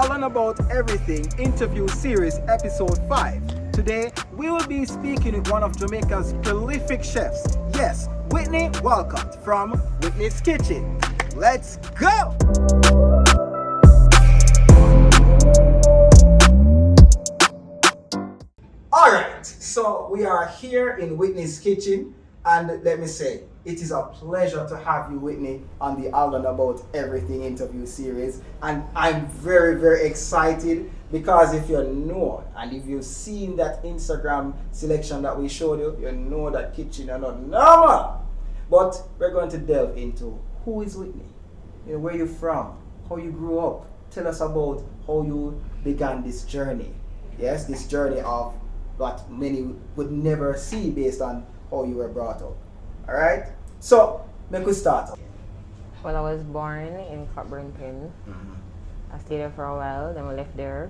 All and About Everything interview series episode 5. Today, we will be speaking with one of Jamaica's prolific chefs. Yes, Whitney Walcot from Whitney's Kitchen. Let's go! Alright, so we are here in Whitney's Kitchen, and let me say, it is a pleasure to have you, Whitney, on the All and About Everything interview series. And I'm very, very excited because if you know and if you've seen that Instagram selection that we showed you, you know that kitchen are not normal. But we're going to delve into who is Whitney, you know, where you're from, how you grew up. Tell us about how you began this journey. Yes, this journey of what many would never see based on how you were brought up. Alright? So, make we start. Well, I was born in Cockburn Pen. I stayed there for a while, then we left there.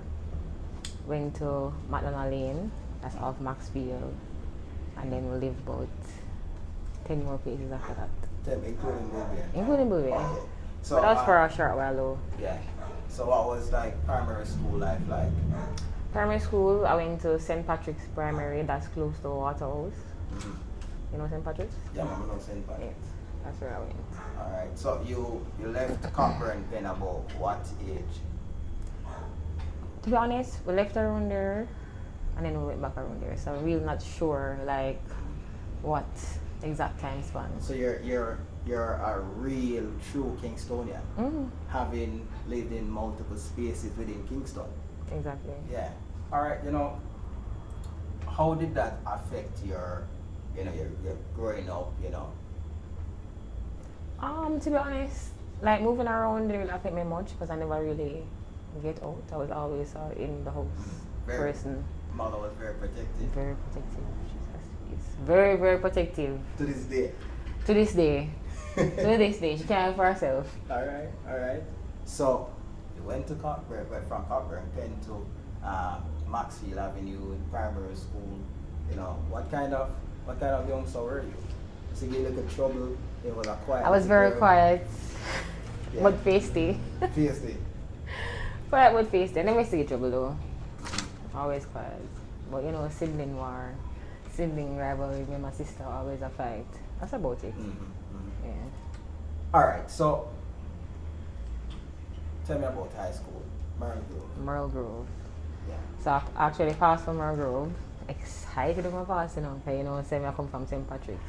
Went to McDonald Lane, that's off Maxfield. And then we lived about 10 more places after that. 10, including Bolivia. Including Bolivia. Okay. So, But that was for a short while though. Yeah. So what was like primary school life like? Primary school, I went to St. Patrick's Primary, that's close to Waterhouse. You know St. Patrick's? Yeah, I know St. Patrick's. Yes, that's where I went. Alright, so you left Cockburn Pen about what age? To be honest, we left around there and then we went back around there. So I'm really not sure like what exact time span. So you're a real true Kingstonian, having lived in multiple spaces within Kingston. Exactly. Yeah. Alright, you know, how did that affect your growing up, you know? To be honest, like moving around didn't affect me much because I never really get out. I was always in the house person. Mother was very protective. Very protective. It's very, very protective. To this day. To this day. To this day. She can't help for herself. Alright. So you went to Cockburn, went from Cockburn Pen to Maxfield Avenue in primary school. You know, what kind of youngster were you? So you look at trouble, it was a quiet. I was very girl. quiet. Yeah. But feisty. Feisty. Quiet but feisty. I never used to get trouble though. Always quiet. But you know, sibling war, sibling rivalry with my sister, always a fight. That's about it. Yeah. Alright, so tell me about high school. Merle Grove. Yeah. So I actually passed from Merle Grove. Excited about my pass, you know, because you know, say I come from St. Patrick's.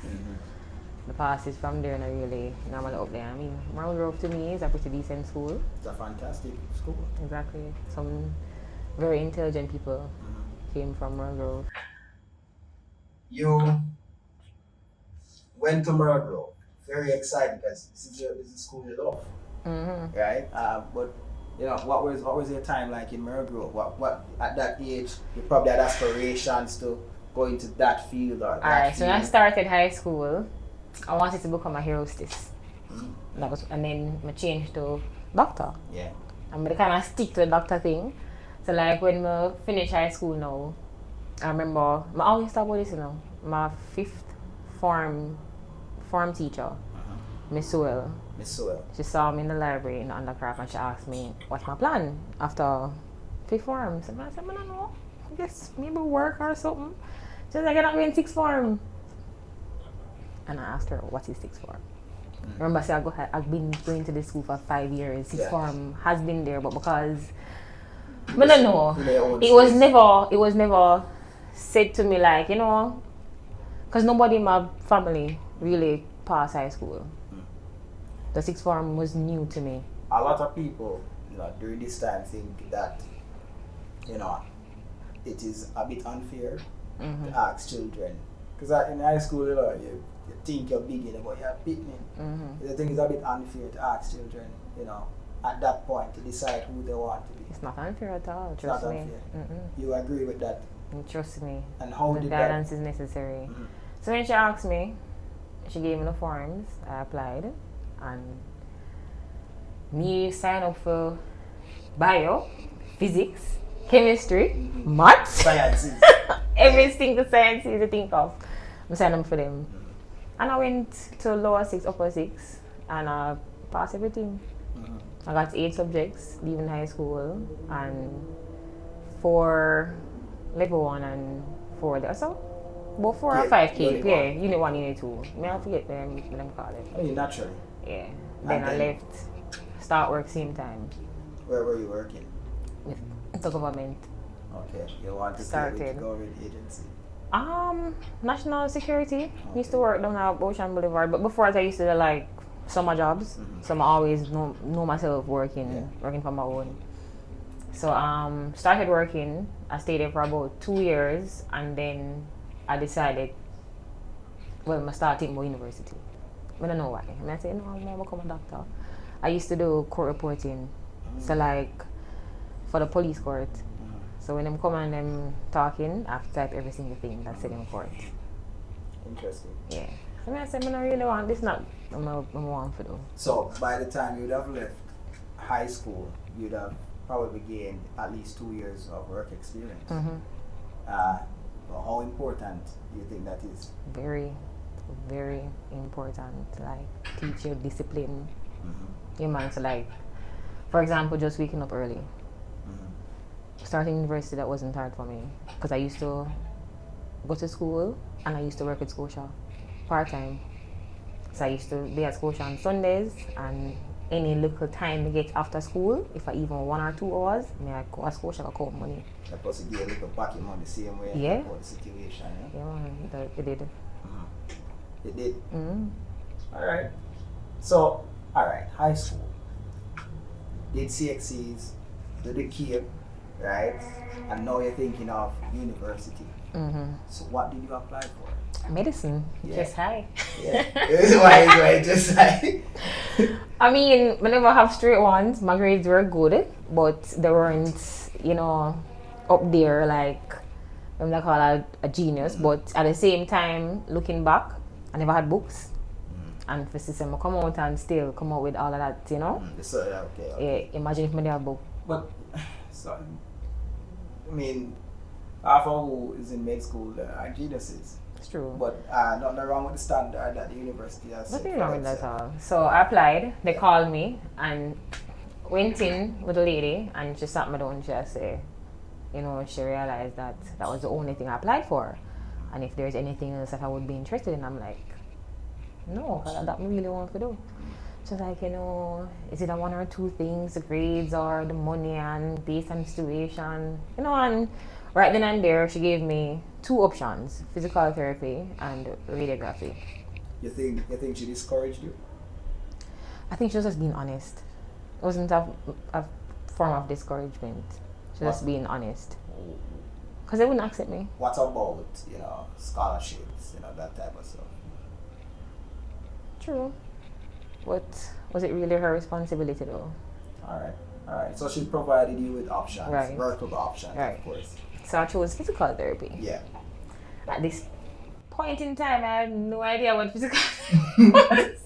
The pass is from there and I really normally up there. I mean, Merle Grove to me is a pretty decent school. It's a fantastic school. Exactly. Some very intelligent people came from Merle Grove. You went to Merle Grove. Very excited because this is the school you love. Right? But you know, what was your time like in Merle Grove? What at that age you probably had aspirations to go into that field or that Alright, so when I field? started high school, I wanted to become a hostess. And then I changed to doctor. Yeah. And I kind of stick to the doctor thing. So like when I finish high school now, I remember, I always talk about this, you know, my 5th form teacher, Miss Sewell. Miss Sewell. She saw me in the library in the undercraft and she asked me, what's my plan after 5th form? So I said, I don't know, I guess maybe work or something. She was like, you're not going 6th form. And I asked her, what is 6th form? Remember, I said, I've been going to this school for 5 years. 6th form has been there, but because, I don't know, it was never said to me like, you know, because nobody in my family really passed high school. The 6th form was new to me. A lot of people, you know, during this time think that, you know, it is a bit unfair to ask children. Because in high school, you know, you think you're big, but you're beginning. I think it's a bit unfair to ask children, you know, at that point to decide who they want to be. It's not unfair at all, It's trust not me. unfair. You agree with that? Trust me. And how The did guidance that? is necessary. So when she asked me, she gave me the forms, I applied, and me sign up for bio, physics, chemistry, maths, Sciences. every single science you think of. I signed up for them. And I went to lower 6, upper 6, and I passed everything. I got 8 subjects leaving high school and 4 level 1 and 4 there. So, about 4 or 5 kids. Yeah, unit 1, unit 2. May I forget them call it. I mean, naturally. Yeah. Then I left, start work same time. Where were you working? With the government. Okay, you want to Started. stay with the government agency? National security. Okay. Used to work down at Ocean Boulevard, but before that I used to do like summer jobs. So I always know myself working for my own. So started working. I stayed there for about 2 years, and then I decided, well, I started more university. I don't know why. I said, no, I'm going to become a doctor. I used to do court reporting. So like for the police court. So when them come and them talking, I have to type every single thing that's said in court. Interesting. Yeah. So I said, I don't really want this, not I'm want to do. So by the time you'd have left high school, you'd have probably gained at least 2 years of work experience. How important do you think that is? Very, very important. Like teach you discipline. Your mind to like, for example, just waking up early. Starting university, that wasn't hard for me because I used to go to school and I used to work at Scotia part-time. So I used to be at Scotia on Sundays, and any little time I get after school, if I even 1 or 2 hours, I go at Scotia, I count money. That plus you get a little pocket money the same way for the situation, yeah? Yeah, it did. It did? Alright. So, alright, high school. Did CXCs, did the CAPE, right? And now you're thinking of university. So what did you apply for? Medicine. Just high. Yeah. Why just high? I mean, whenever I have straight ones, my grades were good, but they weren't, up there like I'm not called a genius. But at the same time, looking back, I never had books. And for system, I come out and still come out with all of that, So, okay. Yeah, imagine if I had a book. But, so, I mean, half of who is in med school are geniuses. It's true. But nothing wrong with the standard that the university has. Nothing wrong with that at all. So I applied, they called me and went in with a lady, and she sat me down and she said, she realized that that was the only thing I applied for. And if there's anything else that I would be interested in, I'm like, no, because that's what I really want to do. She's like, is it a 1 or 2 things, the grades or the money, and based on the situation, and right then and there, she gave me 2 options, physical therapy and radiography. You think she discouraged you? I think she was just being honest. It wasn't a form of discouragement. She was just being honest. Because they wouldn't accept me. What about, scholarships, that type of stuff? True. But was it really her responsibility though? Alright. So she provided you with options, workable options, of course. So I chose physical therapy. Yeah. At this point in time, I had no idea what physical therapy was.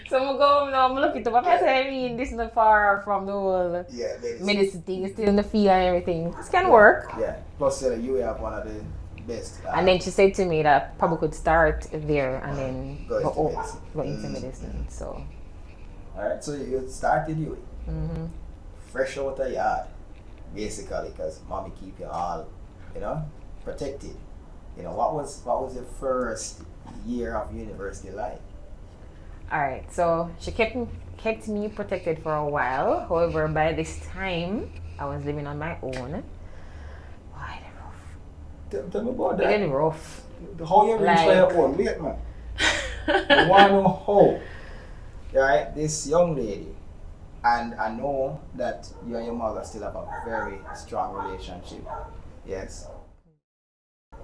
So I'm going now, I'm looking to my I mean, this is not far from the whole medicine thing, it's still in the field and everything. This can work. Yeah. Plus, you have one of the best. And then she said to me that I probably could start there and then go into medicine. So. Alright, so you started fresh out of yard, basically, because mommy keep you all, protected. What was your first year of university like? Alright, so she kept me protected for a while. However, by this time, I was living on my own. Why the rough? Tell me about that. It rough. How you reach for your own? Wait, man. I want to know how. Right, this young lady, and I know that you and your mother still have a very strong relationship. Yes.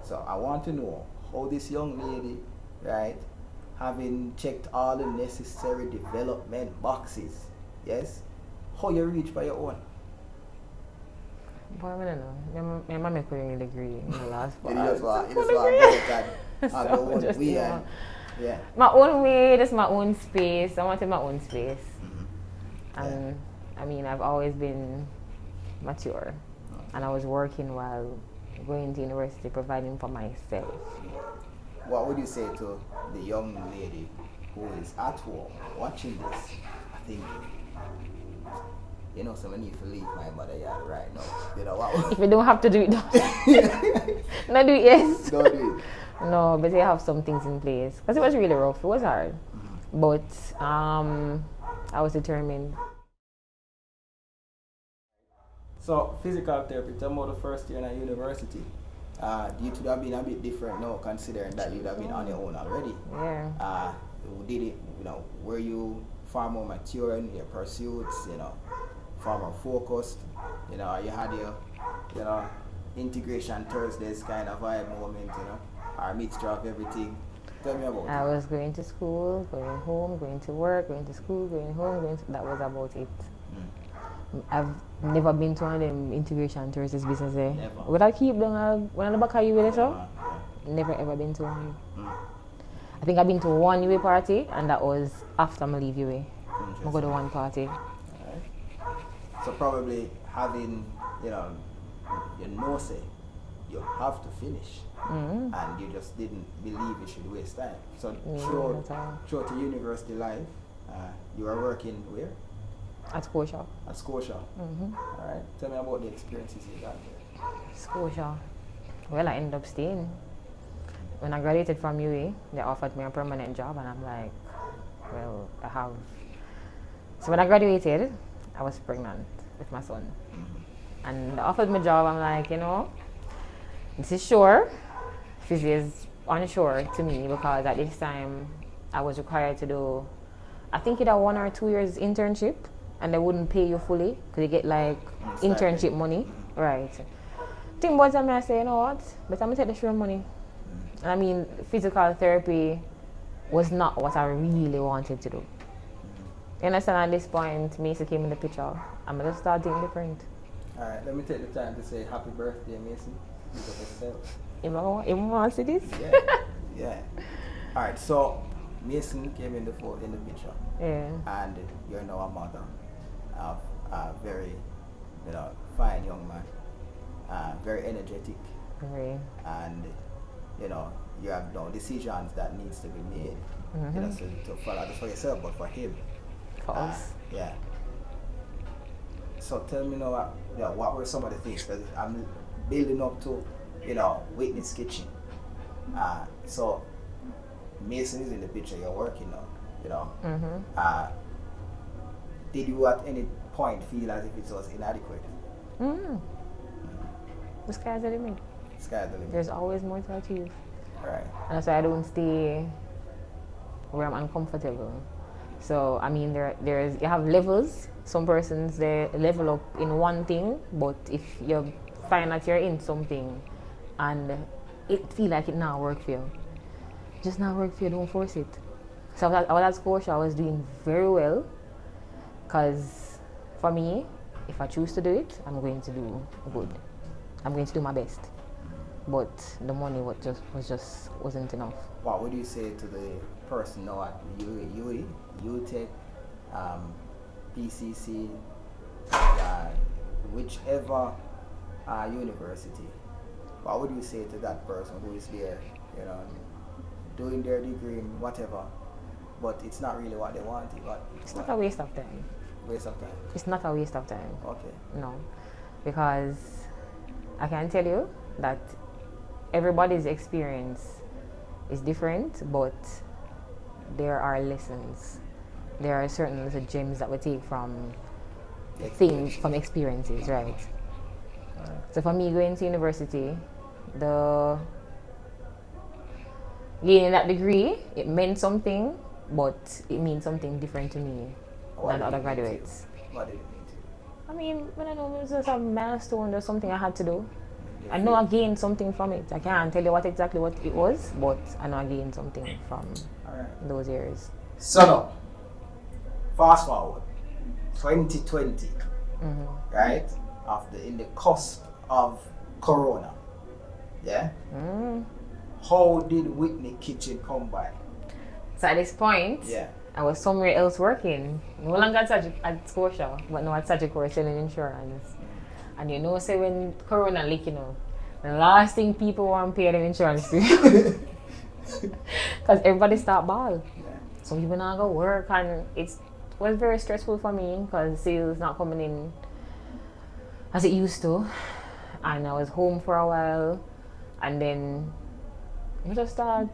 So I want to know how this young lady, right, having checked all the necessary development boxes, yes, how you reach by your own? Boy, I don't know. My mom couldn't really agree in the last part. It just want yeah. My own way, just my own space. I wanted my own space. And I mean, I've always been mature. And I was working while going to university, providing for myself. What would you say to the young lady who is at home watching this? I think you know, so I need to leave my mother yard right now. You know what? If you don't have to do it, don't. Not do it, yes. Don't do it. No, but you have some things in place. Because it was really rough. It was hard. But I was determined. So, physical therapy, tell me about the first year in university. You could have been a bit different now, considering that you'd have been on your own already. Yeah. Did it, you know, were you far more mature in your pursuits, you know, far more focused? You know, you had your, you know, integration Thursdays kind of vibe moment, you know, or a mixture of everything. Tell me about it. I was going to school, going home, going to work, going to school, going home, that was about it. I've never been to one of them integration Thursdays business there. Never. Would I keep them one on the back of you with it, so? Never ever been to one. I think I've been to one UA party, and that was after I leave UA. I go to one party. Right. So probably having, you know, say you have to finish, and you just didn't believe you should waste time. So throughout the university life, you were working where? At Scotia. At Scotia. All right. Tell me about the experiences you got there. Scotia. Well, I ended up staying. When I graduated from UA, they offered me a permanent job, and I'm like, well, I have. So when I graduated, I was pregnant with my son. And they offered me a job. I'm like, you know, this is sure. This is unsure to me, because at this time I was required to do, I think either 1 or 2 years internship, and they wouldn't pay you fully because you get like internship money. Right. Think about time I say, you know what, but I'm gonna take the sure money. And I mean, physical therapy was not what I really wanted to do. You understand? At this point, Mason came in the picture. I'm gonna start doing different. Alright, let me take the time to say happy birthday, Mason. Everyone wants to see this? Yeah. Yeah. Alright, so Mason came in the picture. Yeah. And you're now a mother of a very, you know, fine young man. Very energetic. Very. And, you know, you have no decisions that needs to be made. You know, so to follow this for yourself, but for him. For us. Yeah. So tell me now, what were some of the things? Because I'm building up to, you know, Whitney's kitchen. So Mason is in the picture. You're working now, you know. Did you at any point feel as if it was inadequate? The sky's the limit. Sky's the limit. There's always more to achieve. Right. And that's why I don't stay where I'm uncomfortable. So I mean, there's you have levels. Some persons they level up in one thing, but if you find that you're in something and it feel like it now work for you, just not work for you. Don't force it. So I was at Scotia. I was doing very well, because for me, if I choose to do it, I'm going to do good. I'm going to do my best. But the money wasn't enough. What would you say to the person now at UTech, PCC, whichever university? What would you say to that person who is there, you know, doing their degree in whatever, but it's not really what they wanted? It's not a waste of time. Waste of time? It's not a waste of time. Okay. No. Because I can tell you that everybody's experience is different, but there are lessons. There are certain little gems that we take from things, from experiences, right? So for me, going to university, gaining that degree, it meant something, but it means something different to me than other graduates. What did it mean to you? I mean, I don't know, it was just a milestone or something I had to do. I know I gained something from it. I can't tell you exactly what it was, but I know I gained something from those years. So now, fast forward, 2020, right? In the cusp of Corona, yeah? How did Whitney Kitchen come by? So at this point, I was somewhere else working. No longer at Scotia, but now at Sagicor selling insurance. And you know, say when Corona leak, you know, the last thing people want to pay their insurance to. Because everybody start ball. Some people now go work, and it's was very stressful for me because sales not coming in as it used to, and I was home for a while, and then I just start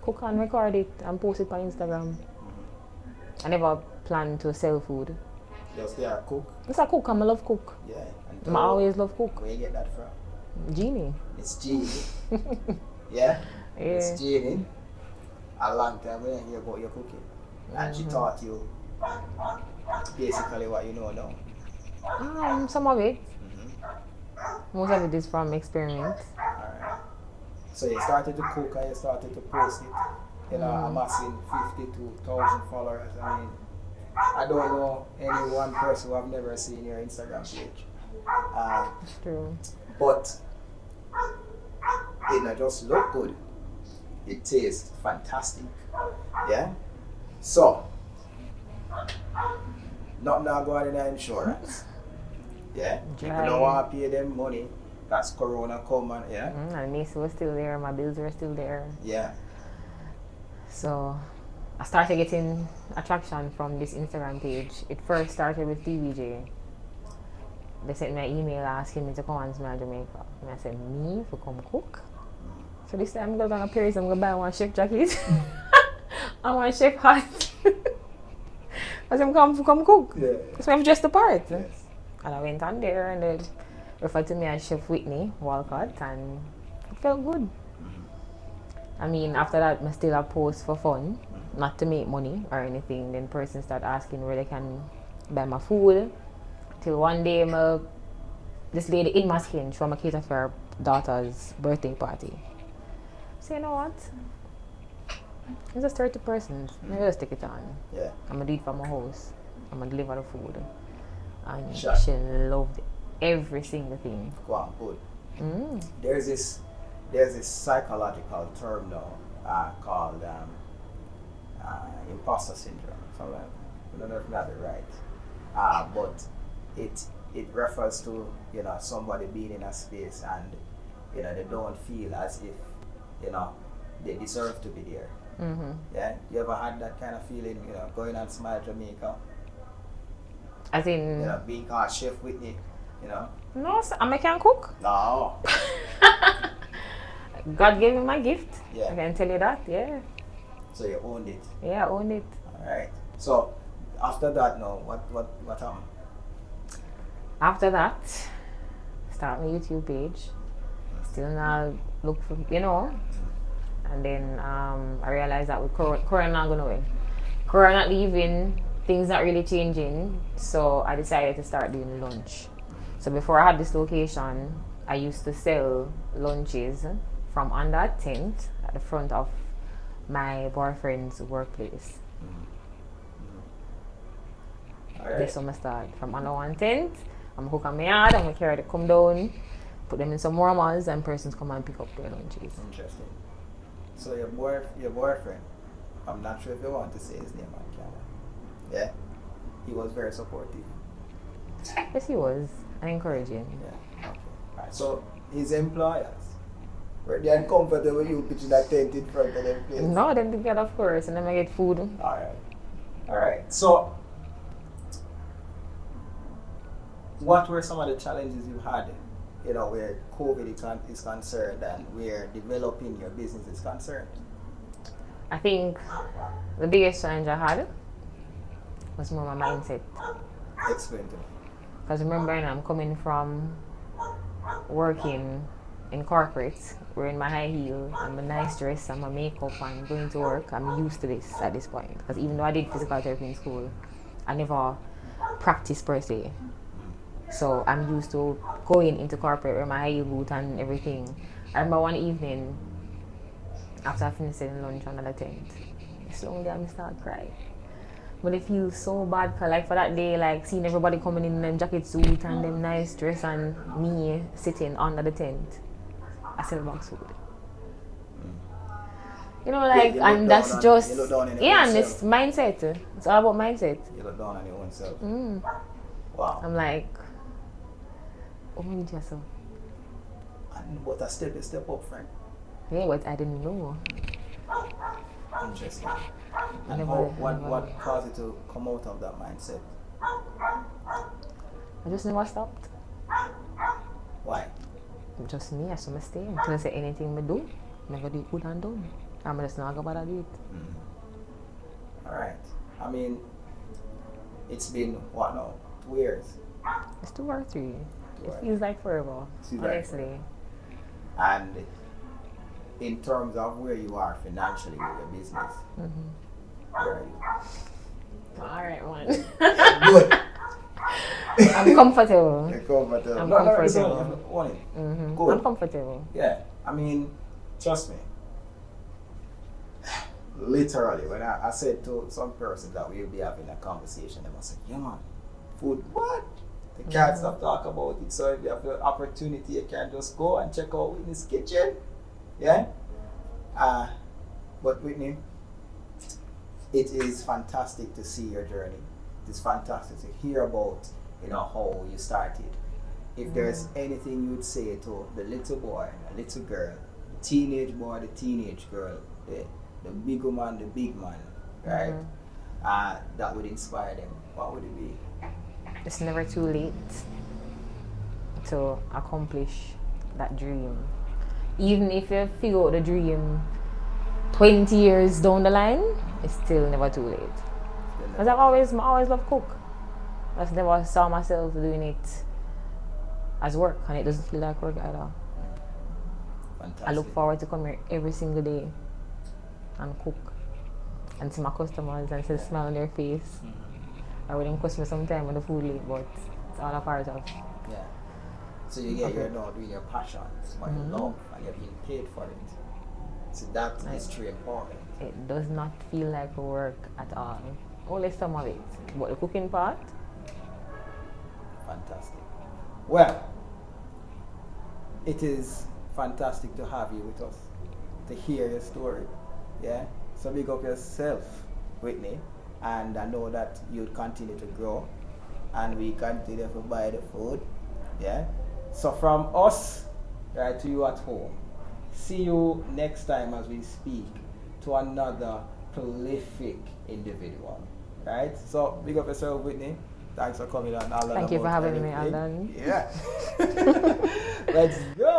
cook and record it and post it on Instagram. I never planned to sell food. Just there a cook? It's a cook, I love cook. Yeah. I always love cook. Where you get that from? Jeannie. It's Jeannie. Yeah? Yeah. It's Jeannie. A long time when I hear about your cooking. And she taught you basically what you know now. Some of it. Most of it is from experience. Alright. So you started to cook and you started to post it. You know, amassing 52,000 followers. I mean, I don't know any one person who I've never seen your Instagram page. It's true. But it not just look good. It tastes fantastic. Yeah? So, not now going in the insurance. Yeah? People don't want to pay them money. That's Corona coming, yeah? And Macy was still there, my bills were still there. Yeah. So I started getting attraction from this Instagram page. It first started with DVJ. They sent me an email asking me to come and smell Jamaica. And I said, me to come cook? So this time I'm going to Paris, I'm going to buy one chef jacket and one chef hat. I said, come cook. Yeah. So I've dressed the part. Yes. And I went on there and they referred to me as Chef Whitney, Walcot, and it felt good. I mean, after that, I still have post for fun, not to make money or anything. Then person start asking where they can buy my food. Till one day, this lady in my skin, she want to cater for her daughter's birthday party. So you know what? It's just 30 persons. I just take it on. Yeah. I'm gonna do it for my house. I'm gonna deliver the food. And Sure. she loved every single thing. Go on, good. There's this psychological term now called imposter syndrome. Something like that. I don't know if I got it right. But it refers to, you know, somebody being in a space and, you know, they don't feel as if, you know, they deserve to be there. Yeah? You ever had that kind of feeling, you know, going on Smile Jamaica? As in, You know, being called Chef Whitney, you know? no, I can cook. No. God gave me my gift. Yeah. I can tell you that. Yeah. So you owned it. Yeah, I owned it. Alright. So after that now, what happened? After that, start my YouTube page. Still now look for, you know. And then I realized that with Corona not going away. Corona not leaving, things not really changing. So I decided to start doing lunch. So before I had this location, I used to sell lunches from under a tent at the front of my boyfriend's workplace. Alright. That's how I start. From under one tent, I'm cook on my yard, I'm gonna carry them come down, put them in some warmers, and persons come and pick up their lunches. Interesting. So your boyfriend, I'm not sure if you want to say his name on camera. Yeah? He was very supportive. Yes, he was, and encouraging. Yeah. Okay. Alright. So his employers, were they uncomfortable with you pitching that tent in front of them place? No, them together, of course, and then I get food. Alright. So what were some of the challenges you had, you know, where COVID is concerned and where developing your business is concerned? I think the biggest challenge I had was more my mindset. Explain to me. Because remember, I'm coming from working in corporate, wearing my high heel and my nice dress and my makeup and going to work. I'm used to this at this point. Because even though I did physical therapy in school, I never practiced per se. So I'm used to going into corporate with my high heel boot and everything. I remember one evening, after I finished selling lunch under the tent, slowly I started crying. But it feels so bad for that day, like seeing everybody coming in them jacket suit and them nice dress and me sitting under the tent. I sell box food. You know, like, Yeah, and that's just, you look down on your yeah, own and it's mindset. It's all about mindset. You look down on your own self. Wow. I'm like, oh my God, so. And what a step up, friend. Yeah, but I didn't know. Interesting. And what caused you to come out of that mindset? I just never stopped. Why? Just me, I should stay. Until I say anything I do, I go do it good and done. I'm just not going to do it. Alright. I mean, it's been, what now? 2 years? It's 2 or 3. It feels like forever, honestly. And in terms of where you are financially with your business, where are you? Alright, one. Good. I'm comfortable. You're comfortable. I'm No, comfortable. Good. I'm comfortable. Yeah. I mean, trust me. Literally, when I said to some person that we'll be having a conversation, they must say, yeah man, food, what? The can't stop talk about it. So if you have the opportunity, you can just go and check out Whitney's kitchen. Yeah? But Whitney, it is fantastic to see your journey. It's fantastic to hear about, how you started. If there's anything you'd say to the little boy, the little girl, the teenage boy, the teenage girl, the big man, the big man, right? That would inspire them, what would it be? It's never too late to accomplish that dream. Even if you figure out the dream 20 years down the line, it's still never too late. Because I always love cook. I just never saw myself doing it as work, and it doesn't feel like work either. Fantastic. I look forward to come here every single day and cook and see my customers and see the smile on their face. I wouldn't cost me some time when the food late, but it's all a part of. Yeah. So you're not doing your passion, it's what you love, and you're being paid for it. So that is truly important. It does not feel like work at all. Only some of it, but the cooking part. Fantastic. Well, it is fantastic to have you with us, to hear your story. Yeah. So big up yourself, Whitney, and I know that you'll continue to grow, and we continue to buy the food. Yeah. So from us, right, to you at home, see you next time as we speak to another prolific individual. Right? So big up yourself, Whitney. Thanks for coming on. Thank you for having me, Alan. Yeah. Let's go.